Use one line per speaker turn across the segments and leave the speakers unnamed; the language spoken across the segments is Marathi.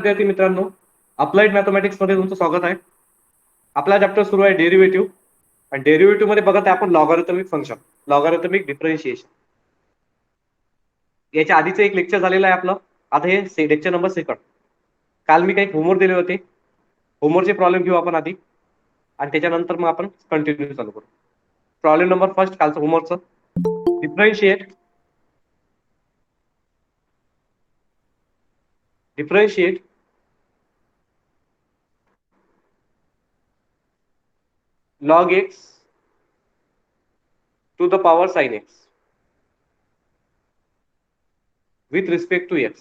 विद्यार्थी मित्रांनो, अप्लाइड मॅथमॅटिक्स मध्ये तुमचं स्वागत आहे. आपला चॅप्टर सुरू आहे डेरिव्हेटिव्ह. आणि डेरिव्हेटिव्ह मध्ये बघत आहे आपण लॉगॅरिथमिक फंक्शन, लॉगॅरिथमिक डिफरन्शिएशन. याच्या आधीचं एक लेक्चर झालेलं आहे आपलं. आता हे लेक्चर नंबर 2. काल मी काही होमवर्क दिले होते. होमवर्कचे प्रॉब्लेम घेऊ आपण आधी आणि त्याच्यानंतर मग आपण कंटिन्यू चालू करू. प्रॉब्लेम नंबर 1 कालचं होमवर्कचं. Differentiate log x to the power sin x with respect to x.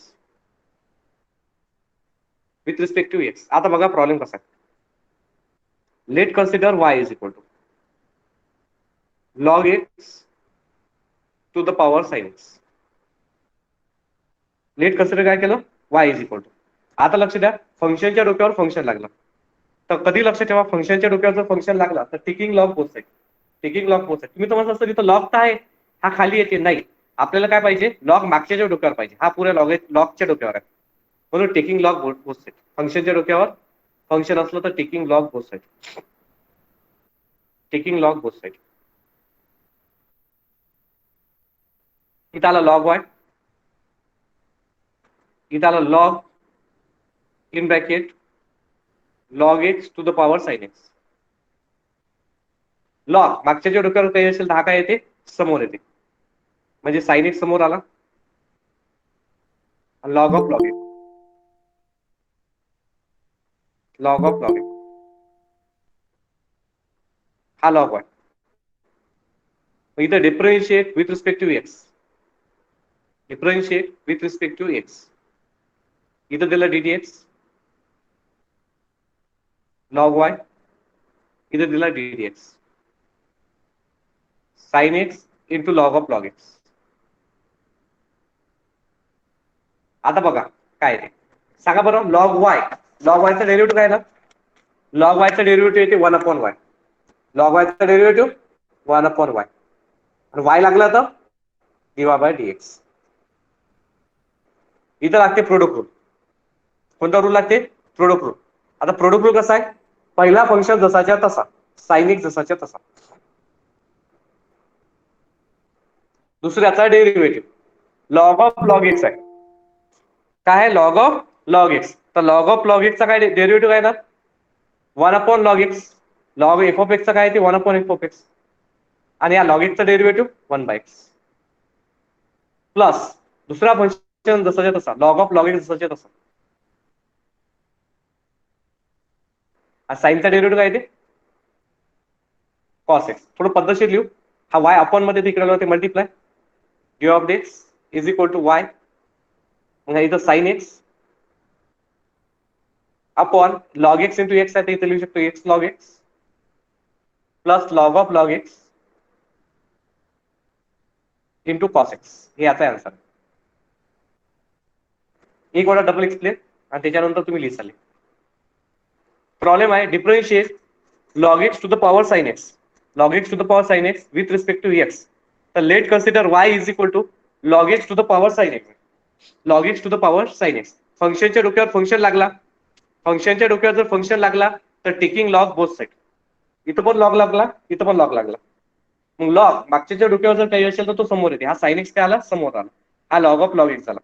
With respect to x. आता बघा प्रॉब्लेम कसा आहे. Let consider y is equal to log x to the power sin x. Let consider काय केलं, y इज इक्वल टू. आता लक्ष द्या, फंक्शनच्या डोक्यावर फंक्शन लागलं. तर कधी लक्ष ठेवा, फंक्शनच्या डोक्यावर जर फंक्शन लागला तर टिकिंग लॉग पोहोचते. टिकिंग लॉग पोहोचते. तुम्ही तर म्हणत असता तिथं लॉग तर आहे, हा खाली येते. नाही, आपल्याला काय पाहिजे, लॉग मागच्या डोक्यावर पाहिजे. हा पुऱ्या लॉगच्या डोक्यावर आहे, म्हणून टिकिंग लॉग पोहोचते. फंक्शनच्या डोक्यावर फंक्शन असलं तर टिकिंग लॉग पोहोचते. टिकिंग लॉग पोहोचते. इथं आला लॉग वाय, इथं आला log in bracket log x to the power sin x. Log मागच्या डोक्यावर काही असेल तर हा काय येते, समोर येते. म्हणजे साइन एक्स समोर आला, log of log x, log of log x, हा लॉग वाय. इथं differentiate with respect to x, differentiate with respect to x. इथं दिलं d t x log y, इथं दिला d t x sine x into log of log x. आता बघा काय ते सांगा बरं. लॉग वायचं डेरिव्हेटिव्ह काय ना, लॉग वायचं डेरिव्हेटिव्ह येते 1/y. लॉग वायचं डेरिव्हेटिव्ह 1/y आणि वाय लागला तर dy/dx. इथं लागते प्रोडक्ट रूल. कोणता रूल लागते, प्रोडक्ट रूल. आता प्रोडक्ट रूल कसा आहे, पहिला फंक्शन जसाच्या तसा, साइन एक्स जसाच्या तसा. दुसऱ्याचा derivative log of log x आहे. काय आहे, लॉग ऑफ लॉग एक्स. तर लॉग ऑफ लॉग एक्सचा काय डेरिव्हेटिव्ह आहे ना, 1/log x. Log F of एक्सचा काय आहे ते 1/f(x). आणि या लॉग एक्सचा डेरिव्हेटिव्ह 1/x प्लस दुसरा फंक्शन जसाच्या तसा, लॉग ऑफ लॉग एक्स जसाच्या तसा. साईनचा डेरिव्हेटिव्ह काय ते कॉस एक्स. थोडं पद्धतशीर लिहू. हा वाय अपॉन मध्ये तिकडे होते multiply d of x is equal to y. मग इथं sine x upon log x into x आहे, तर इथे लिहू शकतो x log x plus log of log x into cos x. हे याचा आन्सर. एक वेळा डबल एक्सप्लेन आणि त्याच्यानंतर तुम्ही लिहिसाल. प्रॉब्लेम आहे differentiate log x to the power sin x, log x to the power sin x with respect to x. तर let consider y is equal to log x to the power sin x, log x to the power sin x. फंक्शनच्या डोक्यावर फंक्शन लागला, फंक्शनच्या डोक्यावर जर फंक्शन लागला तर टेकिंग लॉग बोथ साइड. इथं पण लॉग लागला, इथं पण लॉग लागला. मग लॉग मागच्या डोक्यावर जर काही असेल तर तो समोर येते. हा साइन एक्स काय आला, समोर आला. हा लॉग ऑफ लॉग एक्स आला.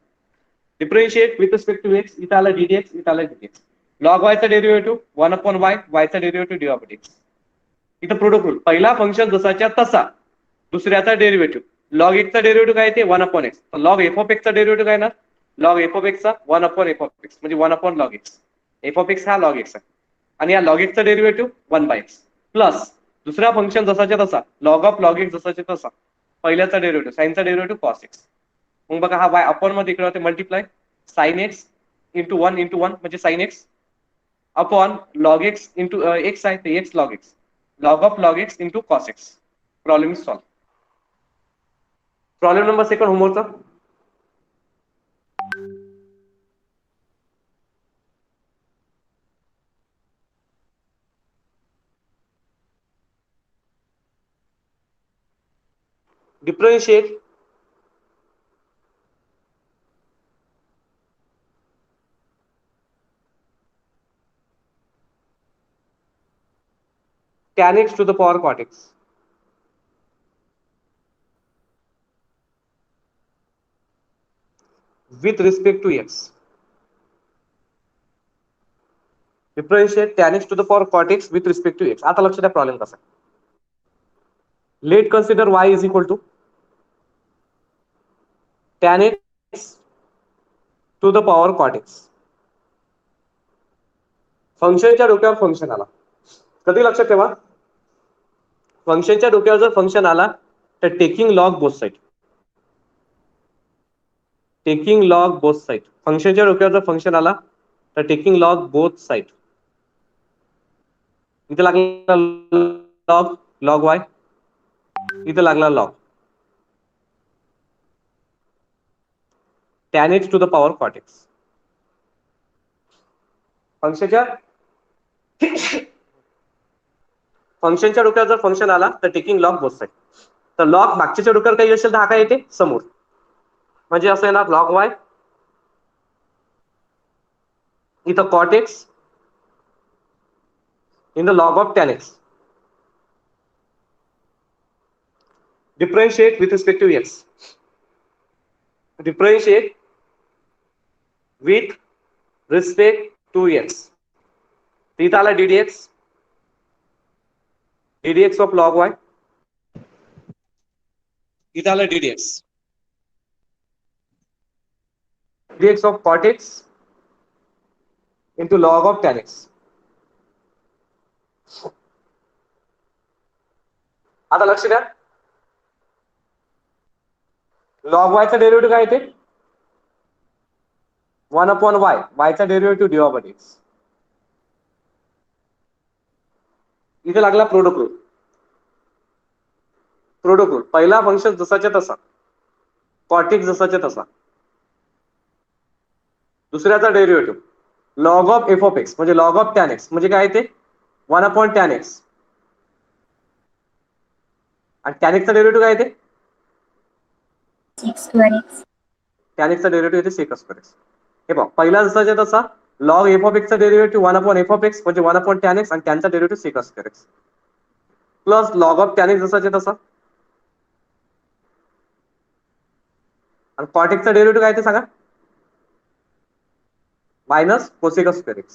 Differentiate with respect to x, इथं आला डी डी एक्स, इथं आला डी डी एक्स. लॉग वायचा डेरिव्हेटिव्ह 1/y, वायचा डेरिव्हेटिव्ह डी ऑफ एक्स. इथं प्रोडक्ट रूल, पहिला फंक्शन जसाच्या तसा, दुसऱ्याचा डेरिव्हेटिव्ह. लॉग एक्सचा डेरिव्हेटिव्ह काय ते 1/x. तर लॉग एफ ऑफ एक्सचा डेरिव्हेटिव्ह काय ना, लॉग एफ ऑफ एक्सचा 1/f(x) म्हणजे 1/log x. F of x हा लॉग एक्स आहे आणि या लॉग एक्सचा डेरिव्हेटिव्ह 1/x प्लस दुसरा फंक्शन जसाच्या तसा, लॉग ऑफ लॉग एक्स जसाच्या तसा, पहिल्याचा डेरिव्हेटिव्ह साइनचा डेरिव्हेटिव्ह कॉस एक्स. मग बघा हा वाय अपॉन मध्ये इकडे होते मल्टिप्लाय साइन एक्स इंटू 1 म्हणजे sine x upon log x into x आहे ते x log x, log of log x into cos x. Problem is solved. Problem number 2 होमवर्कचा. Differentiate tan x to the power cot x. With respect to x. Differentiate tan x to the power cot x with respect to x. आता लक्ष द्या प्रॉब्लेम कसा. Let consider y is equal to tan x to the power cot x. फंक्शनच्या डोक्यावर फंक्शन आला. कधी लक्षात ठेवा, फंक्शनच्या डोक्यावर जर फंक्शन आला तर taking log both side. Taking log both side. फंक्शनच्या डोक्यावर जर फंक्शन आला तर टेकिंग लॉग बोथ साइड. इथे लागला लॉग, लॉग वाय, इथे लागला log tan x to the power cot x. फंक्शनच्या डोक्यावर जर फंक्शन आला तर टेकिंग लॉग बोथ साइड. तर लॉग मागच्या डोक्यावर काही असेल तर हा काय येते समोर, म्हणजे असं येणार लॉग वाय, इथं cot x in the log of tan x. Differentiate with respect to x. Differentiate with respect to x. इथं आला ddx, ddx of log y. इथं आला ddx, ddx of cot x into log of tan x. आता लक्ष द्या, लॉग वाय चा डेरिव्हेटिव्ह काय येते 1/y. y चा डेरिव्हेटिव्ह dy/dx. इथे लागला प्रोडक्ट रूल. प्रोडक्ट रूल पहिला फंक्शन जसाच्या तसा, cot x जसाच्या तसा. दुसऱ्याचा derivative log of f of x म्हणजे लॉग ऑफ tan x म्हणजे काय येते 1/tan x. आणि tan x चा डेरिव्हेटिव्ह काय येते tan x चा डेरिव्हेटिव्ह येते sec square x. हे बघ पहिला जसाच्या तसा लॉग f of x चा डेरिव्हेटिव्ह 1/f of x म्हणजे 1/tan x आणि त्यांचा derivative sec square x plus log of tan x जसाच्या तसा. आणि cot x चा डेरिव्हेटिव्ह काय ते सांगा minus cosec square x.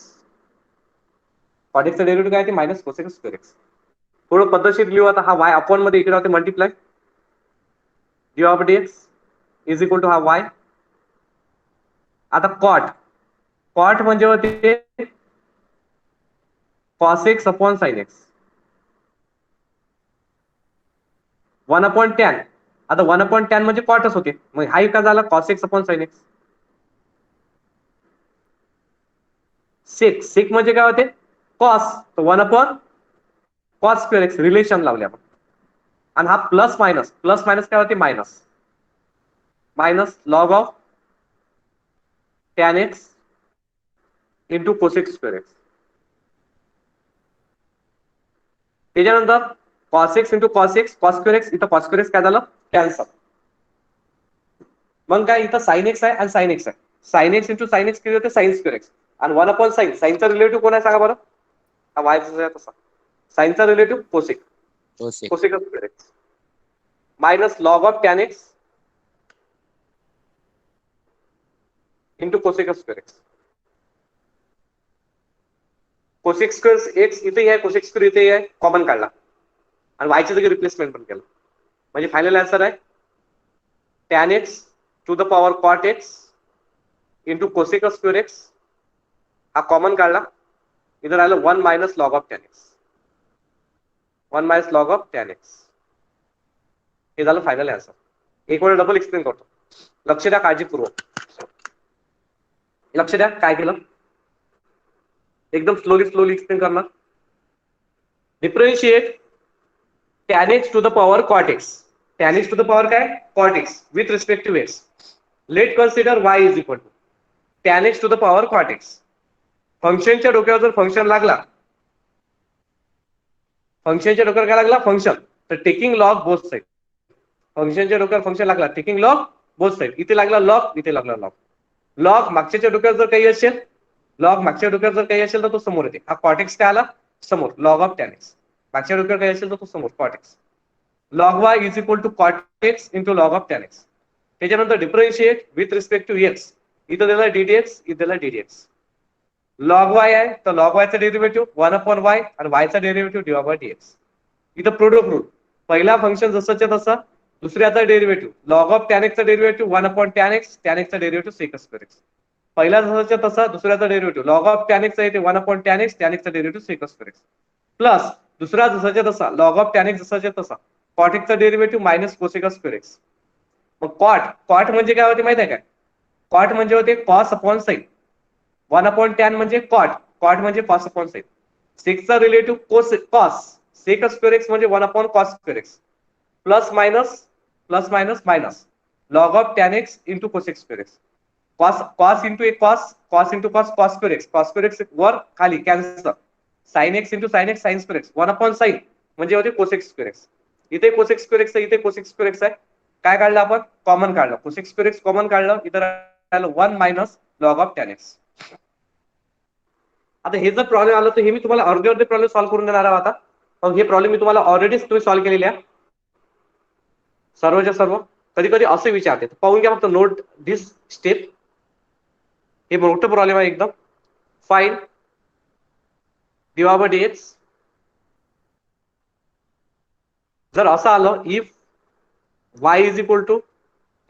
cot x चा डेरिव्हेटिव्ह काय ते मायनस cosec स्क्वेअर x. थोडं पद्धतशीर लिहू आता. हा y अपॉन मध्ये इकडे होते multiply dy/dx is equal to हा y. आता कॉट म्हणजे होते cos x upon sin x 1/tan. आता 1/tan म्हणजे कॉटच होते, मग हा का झाला cos x upon sin x. सेक म्हणजे काय होते कॉस, तर 1/cos स्क्वेअर x रिलेशन लावले आपण. आणि हा प्लस मायनस काय होते minus log of tan x into cosec square x. त्याच्यानंतर cos x into cos square x, इथं cos स्क्वेअर x काय झालं कॅन्सल. मग काय इथं sin x आहे आणि sin x आहे. sin x into sin x किती होते sin स्क्वेअर x. आणि 1/sin, साईनचा रिलेटिव्ह कोण आहे सांगा बरं, हा y तसा. साईनचा relative cosec square x minus log of tan x into cosec square x. cosec square x इथे आहे, cosec स्क्वेअर इथे आहे, कॉमन काढला आणि y ची जागी रिप्लेसमेंट पण केलं. म्हणजे फायनल आन्सर आहे tan x to the power cot x into cosec square x. हा कॉमन काढला, इधर आलं 1 minus log of tan x. 1 minus log of tan x. हे झालं फायनल आन्सर. एक वेळा डबल एक्सप्लेन करतो, लक्ष द्या काळजीपूर्वक. लक्ष द्या काय केलं, एकदम स्लोली एक्सप्लेन करणार. Differentiate tan x to the power cot x. tan x to the power काय cot x with respect to x. Let consider y is equal to tan x to the power cot x. फंक्शनच्या डोक्यावर जर फंक्शन लागला, फंक्शनच्या डोक्यावर काय लागला फंक्शन, तर टेकिंग लॉग बोथ साइड. फंक्शनच्या डोक्यावर फंक्शन लागला टेकिंग लॉग बोथ साइड. इथे लागला लॉग, इथे लागला लॉग. लॉग मागच्या डोक्यावर जर काही असेल, लॉग मागच्या डोक्यावर जर काही असेल तर तो समोर येते. हा cot x काय आला समोर लॉग ऑफ tan x. मागच्या डोक्यावर काय असेल तर तो समोर cot x. Log y is equal to cot x into log of tan x. त्याच्यानंतर differentiate with respect to x. इथं दिला डीडीएक्स, इथं दिला डीडीएक्स. लॉग वाय आहे तर लॉग वायचा डेरिव्हेटिव्ह 1/y आणि वायचा डेरिव्हेटिव्ह dy बाय dx. इथं प्रोडक्ट रूल. पहिला फंक्शन जसंच्या तसा, दुसऱ्याचा डेरिव्हेटिव्ह लॉग ऑफ टॅन एक्सचा डेरिव्हेटिव्ह 1/tan x, टॅन एक्सचा डेरिव्हेटिव्ह सेक स्क्वेअर एक्स. पहिला जसाच्या तसा, दुसऱ्याचा derivative log of tan x आहे ते 1/tan x, टॅन एक्सचा derivative sec square x. Plus दुसरा जसाच्या तसा, लॉग ऑफ टॅन एक्स जसाच्या तसा, कॉट एक्सचा derivative minus cosec square x. मग कॉट म्हणजे काय होते माहिती आहे काय? कॉट म्हणजे होते कॉस अपॉन साइन. 1/tan म्हणजे कॉट म्हणजे कॉस अपॉन साइन. सेकचा relative cos, sec square x म्हणजे 1/cos square x. Plus minus minus log of tan x into cosec square x. Cos into एक cos into cos square x वर खाली cancel. Sine x into sine x, sine square x. 1/sin म्हणजे होते कोसेक स्क्वेअर एक्स. इथे कोसेक स्क्वेअर एक्स आहे, इथे कोसेक स्क्वेअर एक्स आहे. काय काढलं आपण? कॉमन काढलं. कोसेक स्क्वेअर एक्स कॉमन काढलं, इथं राहिलं 1 minus log of tan x. आता हे जर प्रॉब्लेम आलं तर हे मी तुम्हाला अर्धे प्रॉब्लेम सॉल्व्ह करून देणार आहे आता. हे प्रॉब्लेम मी तुम्हाला ऑलरेडी तुम्ही सॉल्व्ह केलेले आहे सर्वच्या सर्व. कधी कधी असे विचारते, पाहून घ्या फक्त, नोट दिस स्टेप. हे मोठं प्रॉब्लेम आहे एकदम. Fine dy by dx. जर असं आलं if y is equal to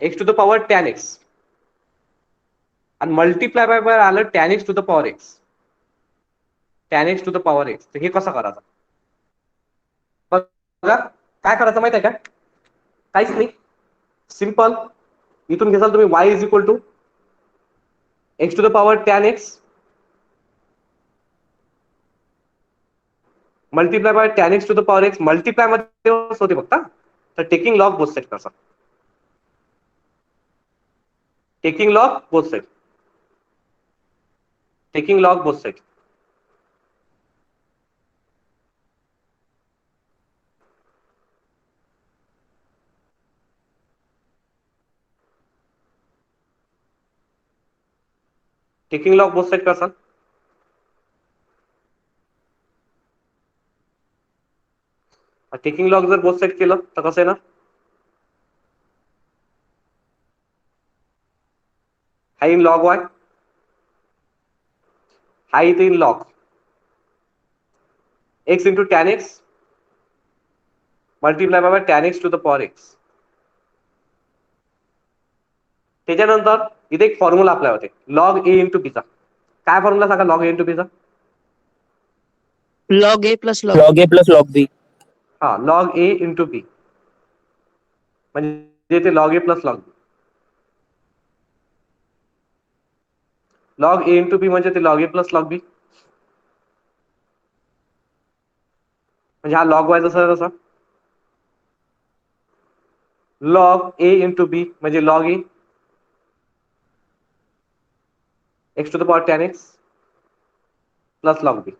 x to the power tan x आणि मल्टिप्लाय बाय आलं tan x to the power x, tan x to the power x, तर हे कसं करायचं? बघा काय करायचं माहिती आहे का? काहीच नाही, सिंपल. इथून घेसाल तुम्ही y is equal to x to the power tan x multiply by tan x to the power x. Multiply मध्ये होते फक्त, तर टेकिंग लॉग बोथ साइड करसा. Taking log both side, taking log both side. Taking log both side करसा. टेकिंग लॉग जर बोथ साइड केलं तर कसं आहे ना, हाय इन लॉग वाय, हाय इथे in log x into tan x multiply by tan x to the power x. त्याच्यानंतर इथे एक फॉर्म्युला अप्लाय होते, लॉग ए इंटू बीचा. काय फॉर्म्युला सांगा लॉग ए इंटू बीचा?
log a plus log b.
हा, लॉग ए इंटू बी म्हणजे ते log A plus log B. Log A into B म्हणजे ते log A plus log B. म्हणजे हा लॉग वाय जसा तसा. लॉग ए इंटू बी म्हणजे log A x to the power tan x plus log B,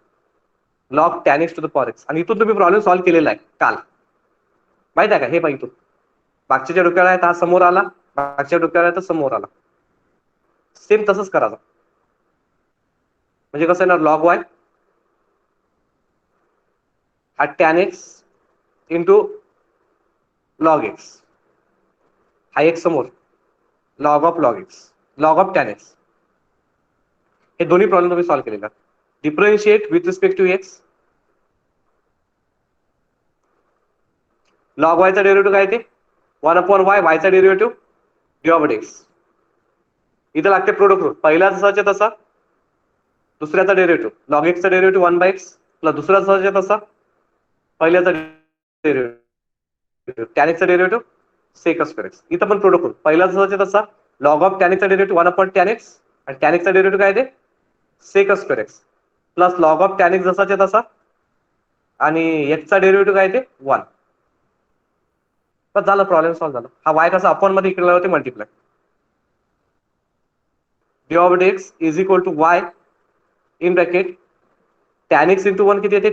log tan x to the power x. आणि इथून तुम्ही प्रॉब्लेम सॉल्व्ह केलेला आहे काल, माहित आहे का? हे पाहिजे इथून मागच्या डोक्याला आहे तर हा समोर आला, मागच्या डोक्याला आहे तर समोर आला. सेम तसंच करायचं. म्हणजे कसं येणार, लॉग वाय हा tan x into log x, हा एक समोर log of x, log of tan x. हे दोन्ही प्रॉब्लेम तुम्ही सॉल्व्ह केलेला. Differentiate with respect to x. Log वायचा डेरिव्हेटिव्ह काय ते 1/y, वायचा डेरिव्हेटिव्ह dy बाय dx. इथं लागते प्रोडक्ट रूल. पहिला जसाच्या तसा, दुसऱ्याचा डेरिव्हेटिव्ह लॉग एक्सचा डेरिव्हेटिव्ह 1/x प्लस दुसरा जसाच्या तसा, पहिल्याचा डेरिव्हेटिव्ह टॅन एक्सचा डेरिव्हेटिव्ह सेक स्क्वेअर एक्स. इथं पण प्रोडक्ट रूल. पहिला जसाच्या तसा, लॉग ऑफ टॅन एक्सचा डेरिव्हेटिव्ह 1/tan x आणि टॅन एक्सचा डेरिव्हेटिव्ह काय ते sec square x plus log of tan x जसाच्या तसा आणि एक्सचा डेरिव्हेटिव्ह काय ते 1. बस झालं, प्रॉब्लेम सॉल्व्ह झाला. हा वाय कसा अपॉन मध्ये इकडे होते multiply. dy by dx is equal to y in bracket tan x into 1 किती येते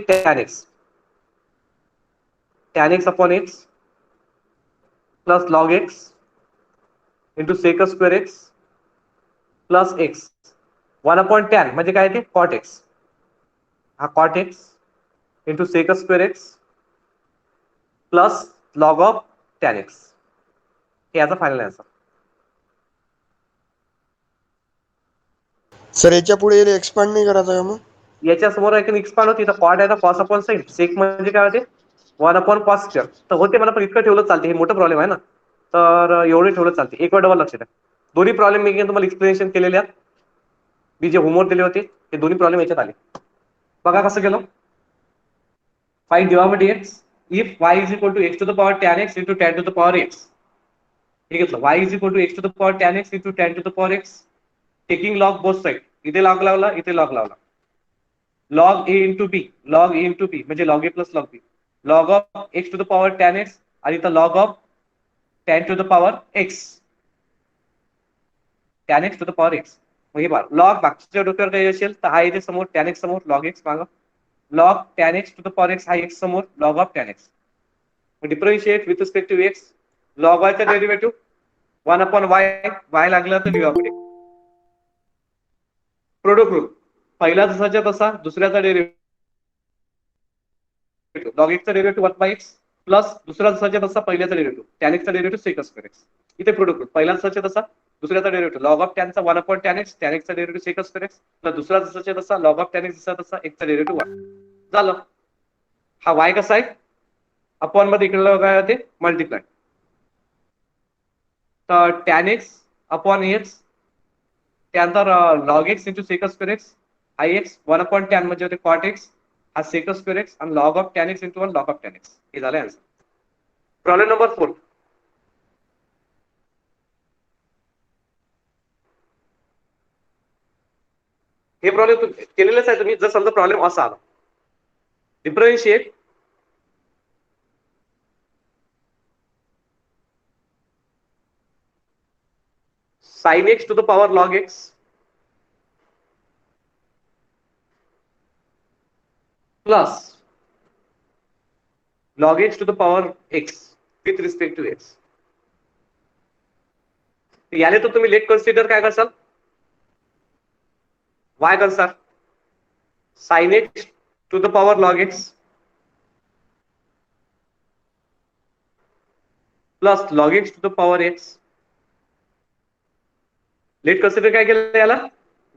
tan x upon x plus log x into sec square x plus x 1/tan म्हणजे काय ते कॉट एक्स, हा cot x into sec square x plus log of tan x. हे याचा फायनल आन्सर.
सर याच्या पुढे एक्सपांड नाही करायचं का मग?
याच्या समोर एक एक्सपांड होती, तर कॉट आहे तर कॉस अपॉन साइन. सेक म्हणजे काय होते? 1 अपॉन कॉस स्क्वेअर. तर होते मला, पण इतकं ठेवलं चालते. हे मोठं प्रॉब्लेम आहे ना, तर एवढे ठेवलं चालते. एक वेळ डबल लक्ष द्या. दोन्ही प्रॉब्लेम मी तुम्हाला एक्सप्लेनेशन केलेले आहेत. मी जे होमवर्क दिले होते ते दोन्ही प्रॉब्लेम याच्यात आले. बघा कसं केलं. Find dy by dx if y is equal to x to the power tan x into tan to the power x. हे घेतलं y is equal to x to the power tan x into tan to the power x, taking log both side. इथे log लावला, इथे log लावला. log a into b, log a into b म्हणजे log a plus log b, log of x to the power tan x आणि इथं log of tan to the power x, tan x to the power x. मग हे पहा, log मागच्या डोक्यावर काही असेल तर हा इथे समोर, tan x समोर, log x मागं, log tan x to the power x हा x समोर, log of tan x. Differentiate with respect to x, log y चा डेरिव्हेटिव्ह 1 अपॉन y, y लागला तर dy कडे. प्रोडक्ट रूल, पहिला जसाच्या तसा, दुसऱ्याचा डेरिव्हेटिव्ह log x चा डेरिव्हेटिव्ह 1 बाय x प्लस दुसरा जसाच्या तसा पहिल्याचा डेरिव्हेटिव्ह tan x चा डेरिव्हेटिव्ह सेक स्क्वेअर x. इथे प्रोडक्ट रूल, पहिला जसाच्या तसा, दुसऱ्याचा डेरिव्हेटिव्ह log ऑफ tan चा 1 upon tan x, tan x चा derivative sec square x plus दुसरा जसाच्या तसा log ऑफ tan x जसा तसा x चा डेरिव्हेटिव्ह 1 झालं. हा y कसा आहे? अपॉन मध्ये इकडे काय होते? मल्टिप्लाय. तर tan x अपॉन x, त्यानंतर log x into sec square x, हा x 1 अपॉन tan म्हणजे होते cot x, हा सेक स्क्वेअर x आणि log of tan x into 1 log of tan x. हे झालं आन्सर. Problem number 4. हे प्रॉब्लेम केलेलेच आहे तुम्ही. जर समजा प्रॉब्लेम असा आला, differentiate sin x to the power log x plus log x to the power x with respect to x. याले तर तुम्ही लेट कन्सिडर काय करसाल? y करसाल sin x to the power log x plus log x to the power x. Let consider काय केलं याला?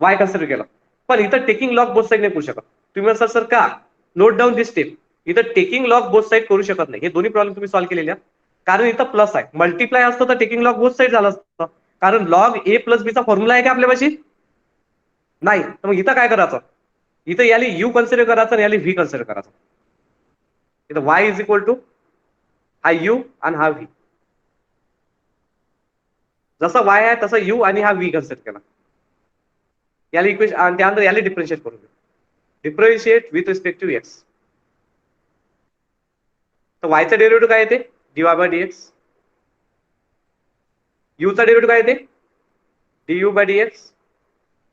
y कन्सिडर केलं. पण इथं टेकिंग लॉग बोथ साइड नाही करू शकत. तुम्ही म्हणसाल सर का? नोट डाऊन दिस स्टेप. इथं टेकिंग लॉग बोथ साइड करू शकत नाही. हे दोन्ही प्रॉब्लेम तुम्ही सॉल्व्ह केलेले आहेत. कारण इथं प्लस आहे. मल्टिप्लाय असतं तर टेकिंग लॉग बोथ साइड झालं असतं. कारण लॉग ए प्लस बी चा फॉर्म्युला आहे का आपल्यापाशी? नाही. तर मग इथं काय करायचं? इथं याली यू कन्सिडर करायचं आणि याली व्ही कन्सिडर करायचं. इथं y इज इक्वल टू हा यू आणि हा व्ही. जसा y आहे तसा u आणि हा v कन्सिडर केला. याला इक्वेशन आणि त्यानंतर याला डिफरन्शिएट करून differentiate with respect to x. तर y चा डेरिव्हेटिव्ह काय येते? dy by dx. u चा डेरिव्हेटिव्ह काय येते? du by dx.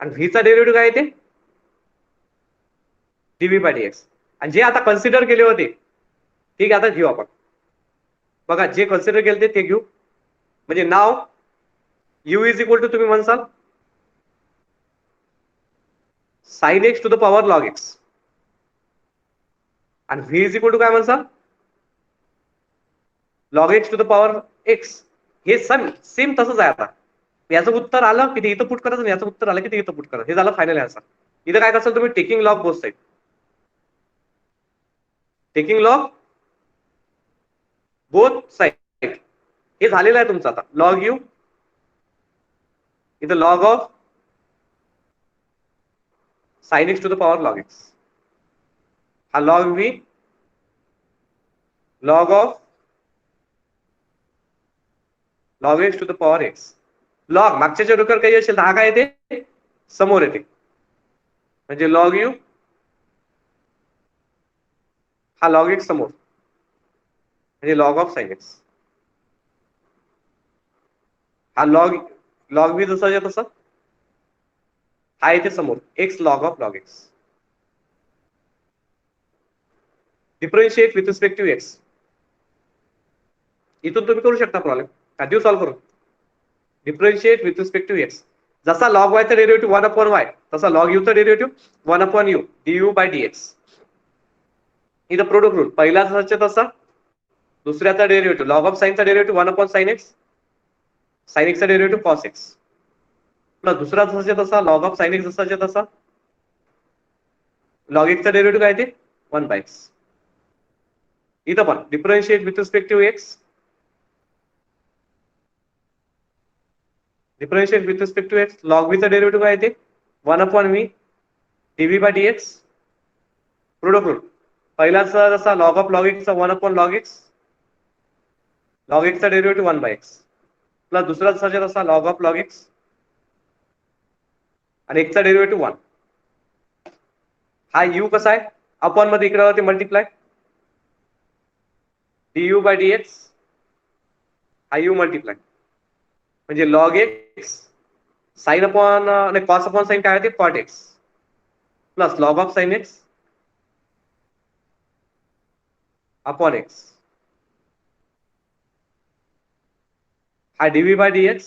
आणि v चा डेरिव्हेटिव्ह काय येते? dv by dx. आणि जे आता कन्सिडर केले होते, ठीक आहे, आता घेऊ आपण. बघा, जे कन्सिडर केले ते घेऊ. म्हणजे नाव u इज इक्वल टू, तुम्ही म्हणसाल sin x to the power log x आणि v इज इक्वल टू काय म्हणसाल? log x to the power x. हे सेम तसंच आहे. आता याचं उत्तर आलं की ते इथं पुट करायचं, याचं उत्तर आलं की ते इथं पुट करायचं. हे झालं फायनल आन्सर. इथं काय करसाल तुम्ही? Taking log both side. Taking log both side हे झालेलं आहे तुमचं. आता लॉग यू, इथं log of sin x to the power log x, हा log v, log of log x to the power x. Log मागच्या डोक्यावर काही असेल तर हा काय येते? समोर येते. म्हणजे log u, हा log x समोर म्हणजे log ऑफ sin x. हा log v जसा तसा, हा येते समोर x log of log x. Differentiate with respect to x. इथून तुम्ही करू शकता प्रॉब्लेम. देऊ सॉल्व्ह करू. Differentiate with respect to x. जसा log y चा डेरिव्हेटिव्ह 1 अपॉन y, तसा log u चा derivative 1 upon u du by dx. इथं प्रोडक्ट रूल, पहिला जसाच्या तसा, दुसऱ्याचा डेरिव्हेटिव्ह लॉग ऑफ साईनचा derivative 1 upon sine x, sine एक्सचा डेरिव्हेटिव्ह कॉस एक्स, प्लस दुसरा जसाच्या तसा लॉग ऑफ साइन एक्स जसाच्या तसा लॉग एक्सचा डेरिव्हेटिव्ह काय ते 1 बाय एक्स. इथं पण differentiate with respect to x, differentiate with respect to x, log व्हीचा डेरिव्हेटिव्ह काय ते 1 upon v d v by d x, product rule. पहिलाचा जसा लॉग ऑफ लॉग एक्सचा 1 अपॉन लॉग एक्स, लॉग एक्सचा डेरिव्हेटिव्ह 1 बाय एक्स, प्लस दुसरा जसाच्या तसा लॉग ऑफ लॉग एक्स आणि एक्सचा डेरिव्हेटिव्ह 1. हा यू कसा आहे अपॉन मध्ये इकडे होते मल्टिप्लाय du बाय dx, हा यू मल्टिप्लाय म्हणजे लॉग एक्स साइन अपॉन आणि कॉस अपॉन साइन काय होते cot x plus log of sine x upon x, हा dv बाय dx,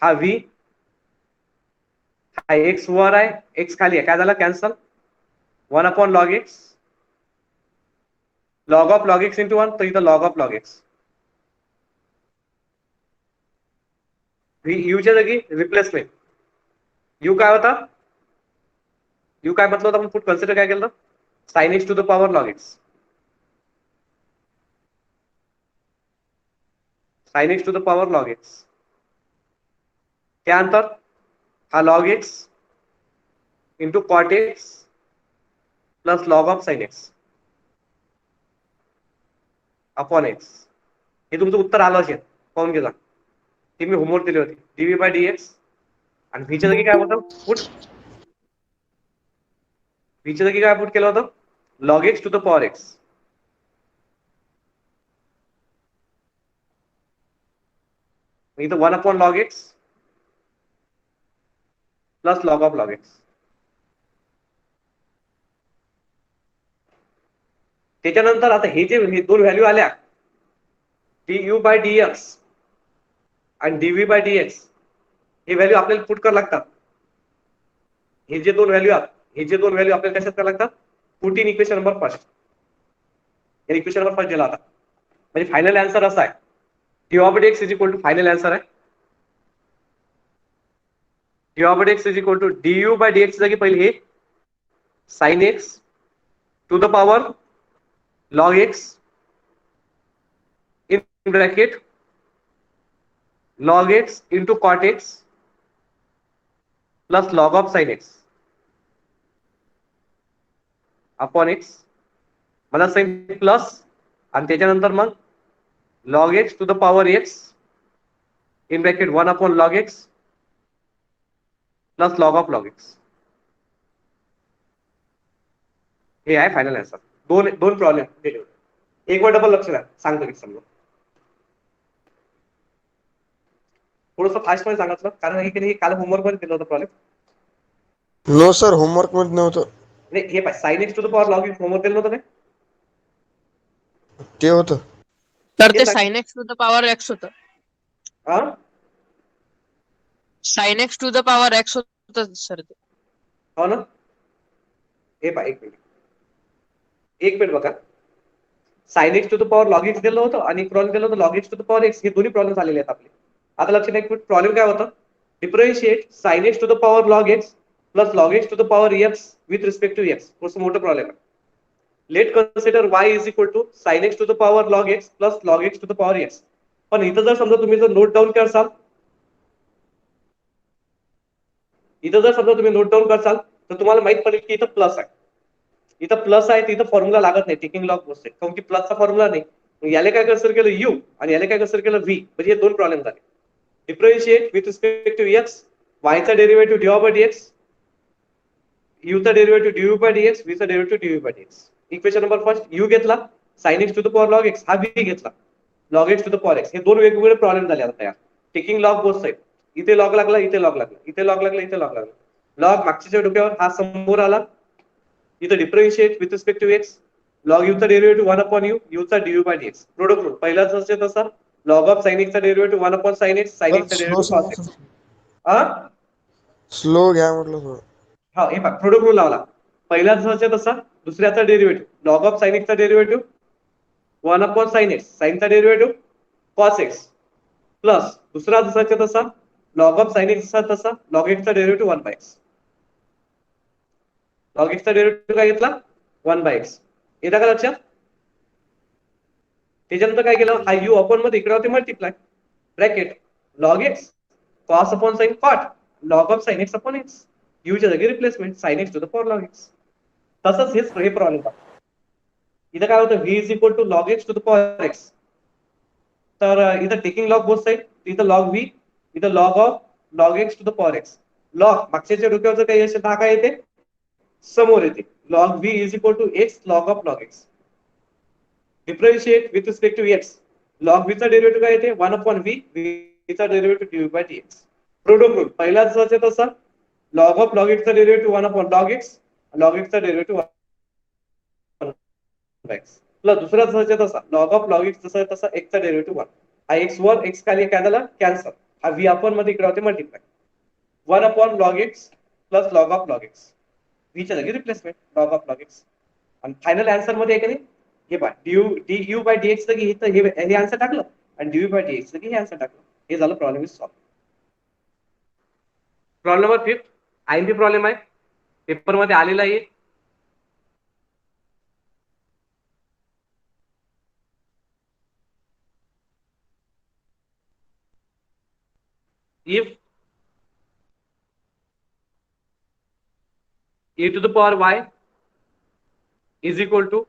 हा v, हा एक्स वर आहे एक्स खाली आहे काय झालं cancel 1 upon log x, log of log x into 1 तर इथं लॉग ऑफ लॉग एक्स, यूच्या जागी रिप्लेसमेंट यू काय होता, यू काय म्हटलं होतं आपण पुट कन्सिडर काय केलं sine x to the power log x, sine x to the power log x, त्यानंतर हा log x into cot x plus log of sine x upon x. हे तुमचं उत्तर आलं असेल पाहून घे जा, ते मी होमवर्क दिली होती डीव्ही बाय डीएक्स आणि व्हीच्या जागी काय होतं पुट, व्हीच्या जागी काय पुट केलं होतं log x to the power x, इथं 1 upon log x plus log of log x. त्याच्यानंतर आता हे जे दोन व्हॅल्यू आल्या du बाय dx आणि dv बाय dx हे व्हॅल्यू आपल्याला पुट करावं लागतात. हे जे दोन व्हॅल्यू आहेत हे जे दोन व्हॅल्यू आपल्याला कशात करावं लागतात put in equation number first. या इक्वेशन नंबर फर्स्ट दिला आता म्हणजे फायनल आन्सर असा आहे du by dx is equal to final answer आहे du by dx is equal to du by dx जागी पहिले हे sin x to the power log x in bracket log x into cot x plus log of sin x upon x मला साइन प्लस आणि त्याच्यानंतर मग log x to the power x in bracket 1 upon log x plus log of log x. हे आहे फायनल आन्सर. दोन दोन प्रॉब्लेम दिले होते. एक वर डबल लक्ष द्या सांगतो की समजा थोडंसं फास्ट मध्ये सांगितलं कारण हे काल होमवर्क मध्ये दिलं होतं प्रॉब्लेम.
नो सर होमवर्क मध्ये नव्हतं
नाही हे पाय sine x to the power log x homework दिलं होतं काय
ते होतं.
तर
हे
ते
सांग.
Sine x to the power x होतं.
हा
sine x to the power x होतं सर ते.
हो ना हे पाय एक मिनिट बघा sine x to the power log x दिलं होतं आणि प्रॉब्लेम दिलं होतं log x to the power x हे दोन्ही प्रॉब्लेम आलेले आहेत आपले. आता लक्षात एक प्रॉब्लेम काय होतं differentiate sine x to the power log x plus log x to the power x with respect to x. थोडंसं मोठं प्रॉब्लेम आहे. Let consider y is equal to sine x to the power log x plus log x to the power x. पण इथं जर समजा तुम्ही जर नोट डाऊन करसाल इथं जर समजा तुम्ही नोट डाऊन करसाल तर तुम्हाला माहित पडेल की इथं प्लस आहे. इथं प्लस आहे तिथं फॉर्म्युला लागत नाही टेकिंग लॉग बसते कारण की प्लसचा फॉर्म्युला नाही. मग याला काय कन्सिडर केलं यू आणि याला काय कन्सिडर केलं व्ही म्हणजे हे दोन प्रॉब्लेम झाले. Differentiate with respect to x वायचा डेरिव्हेटिव्ह डी बाय डीएक्स यूचा डेरिव्हेटिव्ह डी बाय डीएक्स व्हीचा derivative d by d x. Equation number first u घेतला sine x to the power log x हा व्ही घेतला log x to the power x. हे दोन वेगवेगळे प्रॉब्लेम झाले आता तयार. टेकिंग लॉग बोथ साइड इथे लॉग लागला इथे लॉग लागला इथे लॉग लागला इथे लॉग लागला. लॉग मागच्या डोक्यावर हा समोर आला इथं differentiate with respect to x log यूचा डेरिव्हेटिव्ह 1 अपॉन यू यूचा d by d x. Product rule पहिला जसं तसा लॉग ऑफ साइन एक्सचा derivative 1 upon sine x sine एक्सचा
स्लो
डेरिव्हेटिव्ह कॉस एक्स. हा
स्लो घ्या म्हटलं थोडं.
हा हे प्रोडक्ट रूल लावला पहिला जसं तसा दुसऱ्याचा डेरिव्हेटिव्ह लॉग ऑफ साइन एक्सचा डेरिव्हेटिव्ह 1 अपॉन साइन एक्स, साइनचा डेरिव्हेटिव्ह कॉस एक्स, प्लस दुसरा जसाच्या तसा लॉग ऑफ साइन एक्स तसा लॉग एक्सचा डेरिव्हेटिव्ह 1 बाय एक्स. लॉग एक्सचा डेरिव्हेटिव्ह काय घेतला 1 बाय एक्स. येता का लक्षात? त्याच्यानंतर काय केलं, हा यू अपॉन मध्ये इकडे होते multiply bracket log x cos upon sine cot log of sine x upon x, यूच्या जागी replacement sine x to the power log x. तसंच हे प्रॉब्लेम पहा. इथं काय होतं v is equal to log x to the power x. तर इथं टेकिंग लॉग बोथ साइड, इथं लॉग v, इथं log of log x to the power x. Log मागच्या डोक्यावर काही असेल तर काय येते समोर येते, log v is equal to x log of log x. Differentiate with respect to x, log v चा डेरिव्हेटिव्ह काय येते 1 अपॉन v, v चा derivative dy by dx. Product rule पहिला जसाच्या तसा लॉग ऑफ लॉग एक्स चा derivative 1 upon log x, log x चा डेरिव्हेटिव्ह 1 एक्स, प्लस दुसरा जसाच्या तसा लॉग ऑफ लॉग एक्स जसा तसा x चा डेरिव्हेटिव्ह 1. हा x वर x खाली काय झाला कॅन्सल, हा v अपॉन मध्ये इकडे होते multiply 1 upon log x plus log of log x, v च्या जागी replacement log of log x. आणि फायनल आन्सर मध्ये आहे की नाही हे पहा du बाय dx लगी हे आन्सर टाकलं आणि du बाय dx लगी हे आन्सर टाकलं. हे झालं problem is solved. Problem number 5 IMP problem आहे, पेपर मध्ये आलेला आहे. if e to the power y is equal to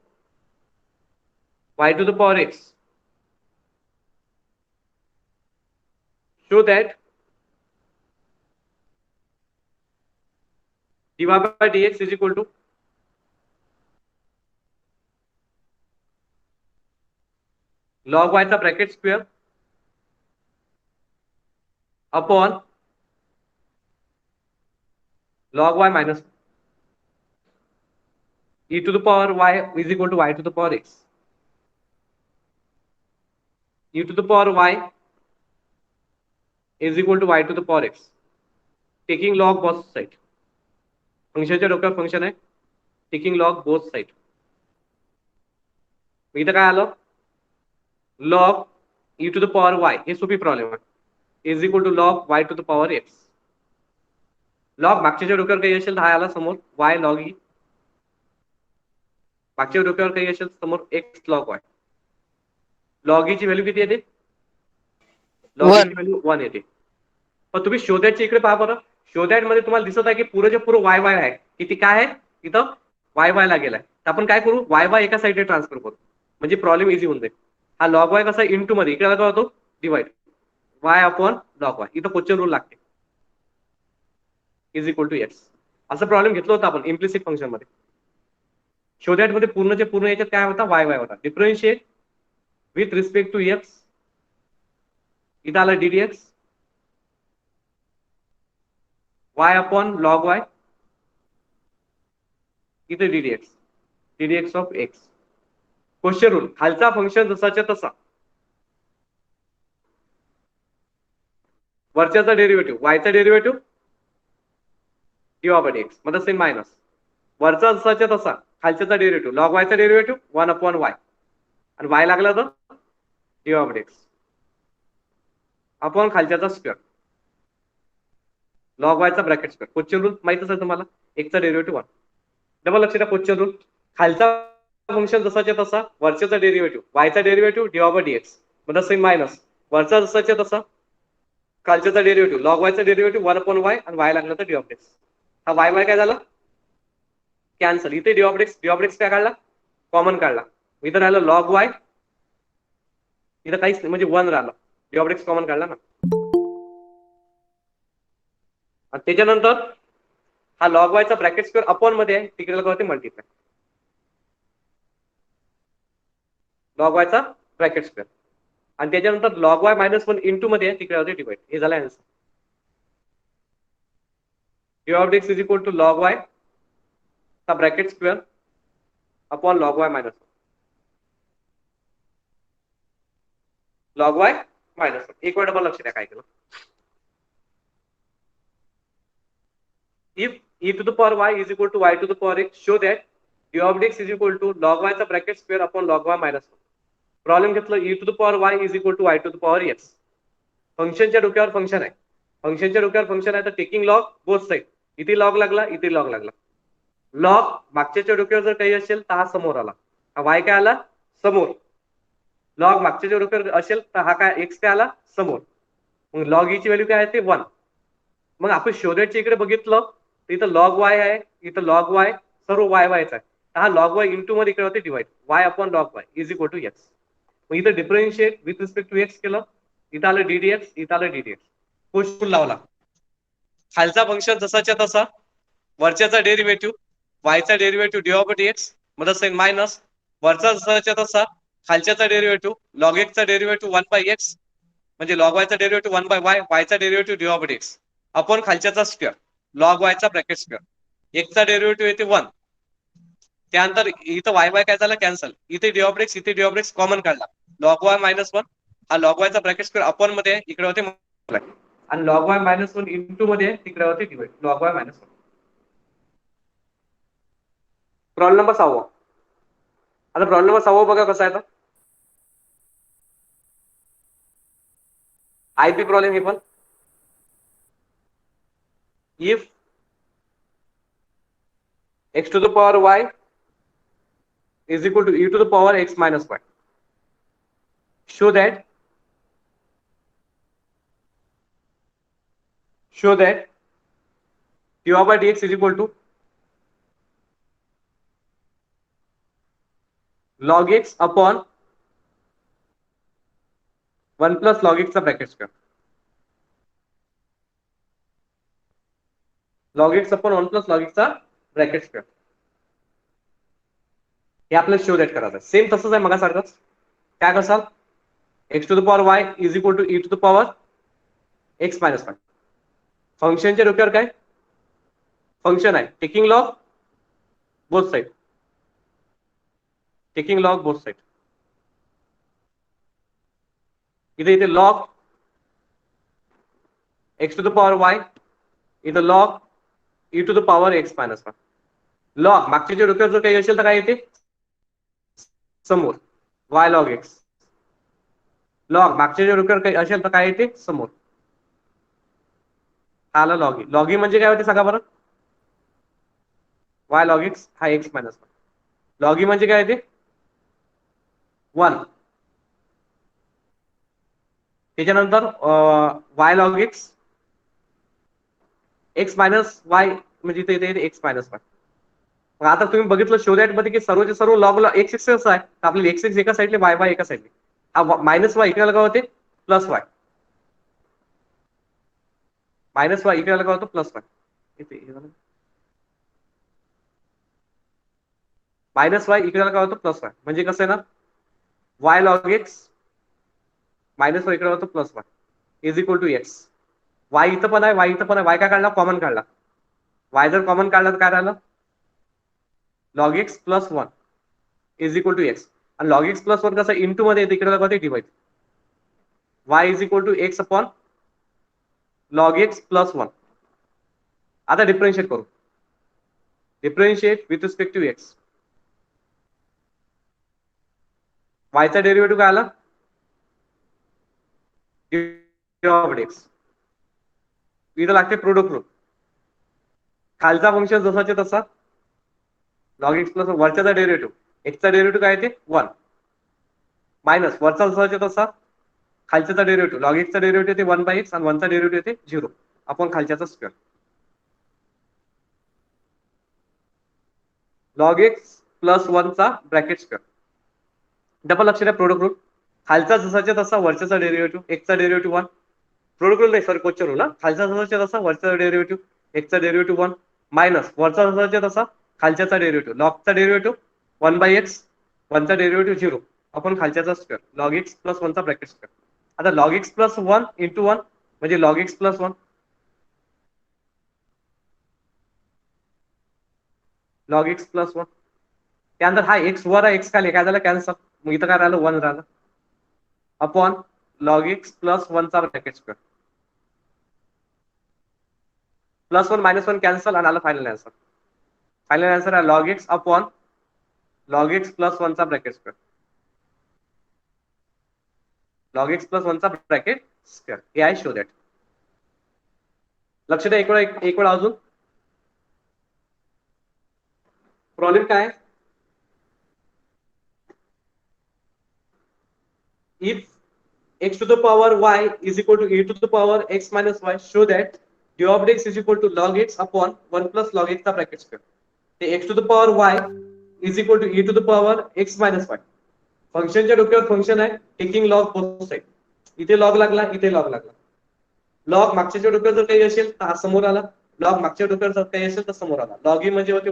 y to the power x, show that dy by dx is equal to log y चा bracket square upon log y minus e to the power y is equal to y to the power x. e to the power y is equal to y to the power x, taking log both side. फंक्शनच्या डोक्यावर फंक्शन आहे टेकिंग लॉग बोथ साइड. इथं काय आलं log e to the power y, हे सोपी प्रॉब्लेम आहे, is equal to log y to the power x. Log मागच्या डोक्यावर काही असेल तर हा आला समोर y लॉग e, मागच्या डोक्यावर काही असेल समोर x log y. Log e ची व्हॅल्यू किती येते, लॉग e ची व्हॅल्यू 1 येते. पण तुम्ही शोधॅटच्या इकडे पहा बरं, शोधॅट मध्ये तुम्हाला दिसत आहे की पुरेच्या पुरं वाय वाय आहे, किती काय आहे इथं वाय वाय ला गेलाय. तर आपण काय करू वाय वाय एका साईडला ट्रान्सफर करू म्हणजे प्रॉब्लेम इझी होऊन जाईल. हा लॉग वाय कसा इंटू मध्ये इकडे काय होतो divide Y upon log y, इथं क्वेश्चन रूल लागते इज इक्वल टू एक्स. असं प्रॉब्लेम घेतला होता आपण इम्प्लिसिट फंक्शन मध्ये. शोधॅट मध्ये पूर्णचे पूर्ण याच्यात काय होता वाय वाय होता. Differentiate with respect to x, इथं आला ddx y upon log y, इथे ddx of x. Question rule खालचा फंक्शन जसाच्या तसा वरच्याचा डेरिव्हेटिव्ह y चा डेरिव्हेटिव्ह dy बाय dx मतलब सेम मायनस वरचा जसाच्या तसा खालच्याचा डेरिव्हेटिव्ह log y चा डेरिव्हेटिव्ह 1 अपॉन y आणि y लागला तर dy बाय dx अपॉन खालच्याचा स्क्वेअर लॉग वाय चा ब्रॅकेट स्क्वेअर. क्वेश्चन रूल माहितच आहे तुम्हाला, x चा डेरिव्हेटिव्ह 1. डबल लक्ष द्या क्वेश्चन रूल खालचा फंक्शन जसाच्या तसा वरच्याचा डेरिव्हेटिव्ह y चा डेरिव्हेटिव्ह dy बाय dx मतलब सेम मायनस वरचा जसाच्या तसा खालच्याचा डेरिव्हेटिव्ह log y चा डेरिव्हेटिव्ह 1 अपॉन y आणि y लागला तर dy बाय dx. हा y y काय झाला कॅन्सल, इथे dy बाय dx काय काढला कॉमन काढला, इथं राहिलं log y, इथं काहीच म्हणजे 1 राहिलं dy बाय dx कॉमन काढला ना. आणि त्याच्यानंतर हा लॉग वाय चा ब्रॅकेट स्क्वेअर अपॉन मध्ये आहे तिकडे होते मल्टिप्लाय लॉग वाय चा ब्रॅकेट स्क्वेअर आणि त्याच्यानंतर लॉग वाय मायनस 1 इंटू मध्ये आहे तिकडे होते डिवाइड. हे झालं answer. dy of x is equal to log y चा bracket square upon log y minus log y minus 1. एक वेळ डबल लक्ष द्या काय केलं. If e to the power y is equal to y to the power x, show that dy of x is equal to log y चा bracket square upon log y minus 1. Problem घेतलं e to the power y is equal to y to the power x. फंक्शनच्या डोक्यावर फंक्शन आहे. फंक्शनच्या डोक्यावर फंक्शन आहे तर टेकिंग लॉग बोथ साईड. इथे लॉग लागला, इथे लॉग लागला. लॉग मागच्याच्या डोक्यावर जर काही असेल तर हा समोर आला. हा y काय आला समोर. लॉग मागच्याच्या डोक्यावर असेल तर हा काय x काय आला समोर. मग लॉग ची व्हॅल्यू काय आहे ते 1. मग आपण शोधायच्या इकडे बघितलं तर इथं लॉग y आहे, इथं लॉग y, सर्व y y चा आहे. हा लॉग y इंटू मध्ये इकडे होते divide y upon log y is equal to x. मग इथं differentiate with respect to x केलं, इथं आलं ddx, इथं आलं ddx. पुश पुल लावला. खालचा फंक्शन जसाच्या तसा, वरच्याचा डेरिव्हेटिव्ह y चा डेरिव्हेटिव्ह dy ओव्हर dx मध्ये साइन मायनस, वरचा जसाच्या तसा खालच्याचा डेरिव्हेटिव्ह log x चा डेरिव्हेटिव्ह 1 बाय x म्हणजे log y चा डेरिव्हेटिव्ह 1 बाय y, y चा derivative dy over dx upon खालच्याचा स्क्वेअर log y चा ब्रॅकेट स्क्वेअर. x चा डेरिव्हेटिव्ह येते 1. त्यानंतर इथं y y काय झालं कॅन्सल, इथे dy ओव्हर x, इथे dy ओव्हर x कॉमन काढला, log y मायनस 1 हा log y चा ब्रॅकेट स्क्वेअर अपॉन मध्ये इकडे होते आणि log y मायनस 1 इंटू मध्ये तिकडे होते divide log y minus 1. Problem number 6. आता प्रॉब्लेम नंबर 6 बघा कसा आहे आता. आयपी प्रॉब्लेम हे पण if x to the power y is equal to e to the power x minus y, show that dy by dx is equal to log x upon 1 plus log x चा bracket square. log x upon 1 plus log x चा ब्रॅकेट स्क्वेअर. हे आपल्याला शो दॅट करायचं आहे. सेम तसंच आहे मगासारखंच. काय करसाल, x to the power y is equal to e to the power x minus 1. फंक्शनच्या डोक्यावर काय फंक्शन आहे, taking log both side, taking log both side. इथे इथे log x to the power y, इथं log e to the power x minus 1. Log मागच्या डोक्यावर जर काही असेल तर काय येते समोर y log x. लॉग मागच्या डोक्यावर काही असेल तर काय येते समोर आला लॉग. लॉग म्हणजे काय होते सांगा बरं. y log x हा x मायनस 1. लॉग म्हणजे काय येते 1. त्याच्यानंतर y log x minus y म्हणजे इथे येते x मायनस 1. मग आता तुम्ही बघितलं शो दॅट मध्ये की सर्वचे सर्व लॉगला x x आहे, तर आपल्याला x x एका साईडले y y एका साईडले. हा मायनस y इकडे लगा होते प्लस y, मायनस y इकडे लगा होतो प्लस y. मायनस y इकडे लगा होतो प्लस y म्हणजे कसं आहे ना, y log x minus y इकडे होतो plus y is equal to x. y इथं पण आहे, y इथं पण आहे, y काय काढला कॉमन काढला. y जर कॉमन काढला तर काय राहिलं log x plus 1 is equal to x. आणि log x प्लस 1 कसं इंटू मध्ये येते इकडे लगा divide y is equal to x upon log x plus 1. आता डिफरन्शिएट करू, differentiate with respect to x. y चा डेरिव्हेटिव्ह काय आला x. इथं लागते प्रोडक्ट रूल. खालचा फंक्शन जसाच्या तसा log x प्लस वरच्याचा डेरिव्हेटिव्ह x चा डेरिव्हेटिव्ह काय येते 1 मायनस वरचा जसाच्या तसा खालच्याचा डेरिव्हेटिव्ह log x चा डेरिव्हेटिव्ह येते 1 बाय x आणि 1 चा डेरिव्हेटिव्ह येते 0 आपण खालच्याचा स्क्वेअर. log x प्लस 1 चा ब्रॅकेट स्क्वेअर. डबल लक्ष द्या प्रोडक्ट रूल. खालचा जसाच्या तसा वरच्याचा डेरिव्हेटिव्ह x चा डेरिव्हेटिव्ह 1. प्रोडक्ट रूल नाही सॉरी क्वेश्चन रूल ना. खालचा जसाच्या तसा वरचा डेरिव्हेटिव्ह x चा डेरिव्हेटिव्ह 1 मायनस वरचा जसाच्या तसा खालच्याचा डेरिव्हेटिव्ह log चा डेरिव्हेटिव्ह 1 बाय x 1 चा डेरिव्हेटिव्ह 0 आपण खालच्याचा स्क्वेअर log x प्लस 1 चा ब्रॅकेट स्क्वेअर. आता log x प्लस 1 इंटू 1 म्हणजे log x plus 1 log x plus 1. त्यानंतर हा x वर आहे x खाली काय झालं कॅन्सल, मग इथं काय राहिलं 1 राहिलं अपॉन log x प्लस 1 चा bracket square. Plus 1 minus 1 cancel आणि आलं फायनल आन्सर. फायनल आन्सर आहे log x upon log x plus 1 चा bracket square. Log x plus वनचा ब्रॅकेट स्क्वेअर हे आहे शो दॅट. लक्ष द्या एक वेळा अजून. प्रॉब्लेम काय? If x to the power y is equal to e to the power x minus y, show that d of x is equal to log x upon 1 plus log x चा ब्रॅकेट स्क्वेअर. ते x to the power y is equal to e to the power x minus y. फंक्शनच्या डोक्यावर फंक्शन आहे, टेकिंग लॉग बोथ साइड. इथे लॉग लागला, इथे लॉग लागला. लॉग मागच्या डोक्यावर जर काही असेल तर हा समोर आला, लॉग मागच्या डोक्यावर जर काही असेल तर समोर आला. लॉग ई म्हणजे होते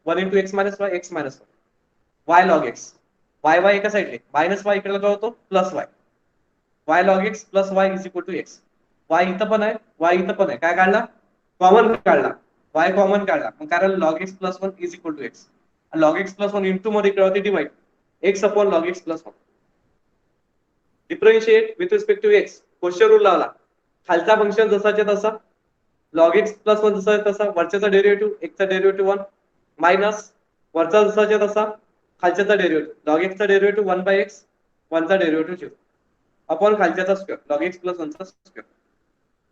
1 into x minus Y, x minus Y log x. Y Y एका साईडले, मायनस वाय इकडे काय होतो plus y. y log x plus y is equal to x. y इथं पण आहे, y इथं पण आहे. काय काढला? कॉमन काढला. y कॉमन काढला. मग कारण log x plus 1 is equal to x. log x plus 1 into मध्ये काय होते divide. x upon log x plus 1. Differentiate with respect to x. Question rule लावला. खालचा फंक्शन जसाच्या तसा, log x plus 1 जसा तसा, वरच्याचा डेरिव्हेटिव्ह x चा डेरिव्हेटिव्ह 1 मायनस वरचा जसाच्या तसा खालच्याचा डेरिव्हेटिव्ह. log x चा डेरिव्हेटिव्ह 1/x, 1 चा डेरिव्हेटिव्ह 0. अपॉन खालच्याचा स्क्वेअर लॉग एक्स प्लस 1 चा square.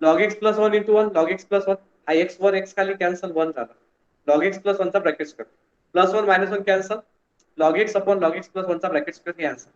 Log x plus 1 into 1 log x plus 1 हा एक्स वर एक्स खाली कॅन्सल 1 झाला. लॉग एक्स प्लस 1 चा bracket square plus 1 minus 1 cancel. Log x upon log x plus 1 चा ब्रॅकेट स्क्वेअर हे आन्सर.